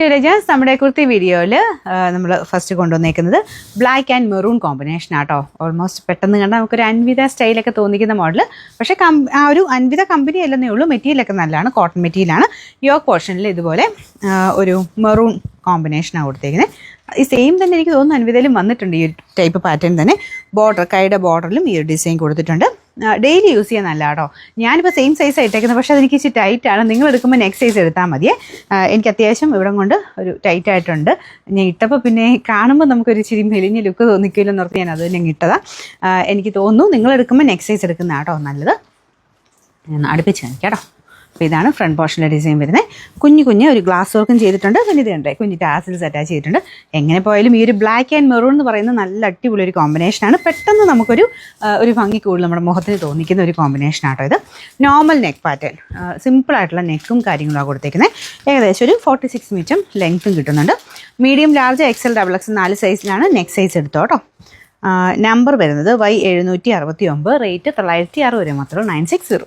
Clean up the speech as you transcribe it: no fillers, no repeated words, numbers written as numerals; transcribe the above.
നമ്മുടെ കുർത്തി വീഡിയോയിൽ നമ്മൾ ഫസ്റ്റ് കൊണ്ടുവന്നേക്കുന്നത് ബ്ലാക്ക് ആൻഡ് മെറൂൺ കോമ്പിനേഷൻ ആട്ടോ. ഓൾമോസ്റ്റ് പെട്ടെന്ന് കണ്ടാൽ നമുക്കൊരു അൻവിത സ്റ്റൈലൊക്കെ തോന്നിക്കുന്ന മോഡൽ. പക്ഷേ ആ ഒരു അൻവിത കമ്പനി അല്ലെന്നേ ഉള്ളൂ. മെറ്റീരിയലൊക്കെ നല്ലതാണ്, കോട്ടൺ മെറ്റീരിയലാണ്. യോക്ക് പോർഷനിൽ ഇതുപോലെ ഒരു മെറൂൺ കോമ്പിനേഷനാണ് കൊടുത്തേക്കുന്നത്. ഈ സെയിം തന്നെ എനിക്ക് തോന്നുന്നു അൻവിതയിലും വന്നിട്ടുണ്ട് ഈ ഒരു ടൈപ്പ് പാറ്റേൺ തന്നെ. കൈയുടെ ബോർഡറിലും ഈ ഒരു ഡിസൈൻ കൊടുത്തിട്ടുണ്ട്. ഡെയിലി യൂസ് ചെയ്യാൻ നല്ല കേട്ടോ. ഞാനിപ്പോൾ സെയിം സൈസ് ഇട്ടേക്കുന്നത്, പക്ഷേ അതെനിക്ക് ഇച്ചിരി ടൈറ്റാണ്. നിങ്ങൾ എടുക്കുമ്പോൾ നെക്സ്റ്റ് സൈസ് എടുത്താൽ മതിയേ. എനിക്ക് അത്യാവശ്യം ഇവിടം കൊണ്ട് ഒരു ടൈറ്റ് ആയിട്ടുണ്ട്. ഞാൻ ഇട്ടപ്പോൾ പിന്നെ കാണുമ്പോൾ നമുക്കൊരു ഇച്ചിരി മെലിഞ്ഞ ലുക്ക് തോന്നിക്കില്ലോ എന്ന് ഓർത്ത് ഞാൻ അത് തന്നെ ഇട്ടതാണ്. എനിക്ക് തോന്നുന്നു നിങ്ങൾ എടുക്കുമ്പോൾ നെക്സ്റ്റ് സൈസ് എടുക്കുന്ന കേട്ടോ നല്ലത്. അടുപ്പിച്ച് കാണിക്കാം കേട്ടോ. അപ്പോൾ ഇതാണ് ഫ്രണ്ട് പോർഷനിലെ ഡിസൈൻ വരുന്നത്. കുഞ്ഞ് ഒരു ഗ്ലാസ് വർക്കും ചെയ്തിട്ടുണ്ട്. പിന്നെ ഇത് കണ്ടേ കുഞ്ഞ് ടാസിൽസ് അറ്റാച്ച് ചെയ്തിട്ടുണ്ട്. എങ്ങനെ പോയാലും ഈ ഒരു ബ്ലാക്ക് ആൻഡ് മെറൂൺ എന്ന് പറയുന്നത് നല്ല അടിപൊളി ഒരു കോമ്പിനേഷനാണ്. പെട്ടെന്ന് നമുക്കൊരു ഭംഗി കൂടുതൽ നമ്മുടെ മുഖത്തിന് തോന്നിക്കുന്ന ഒരു കോമ്പിനേഷനാട്ടോ ഇത്. നോർമൽ നെക്ക് പാറ്റേൺ, സിമ്പിളായിട്ടുള്ള നെക്കും കാര്യങ്ങളാണ് കൊടുത്തേക്കുന്നത്. ഏകദേശം ഒരു 46 മീറ്റർ ലെങ്ത്തും കിട്ടുന്നുണ്ട്. മീഡിയം, ലാർജ്, XL, XXL 4 സൈസിലാണ്. നെക്സ്റ്റ് സൈസ് എടുത്തോ കേട്ടോ. നമ്പർ വരുന്നത് Y769, റേറ്റ് 960 മാത്രം, 960.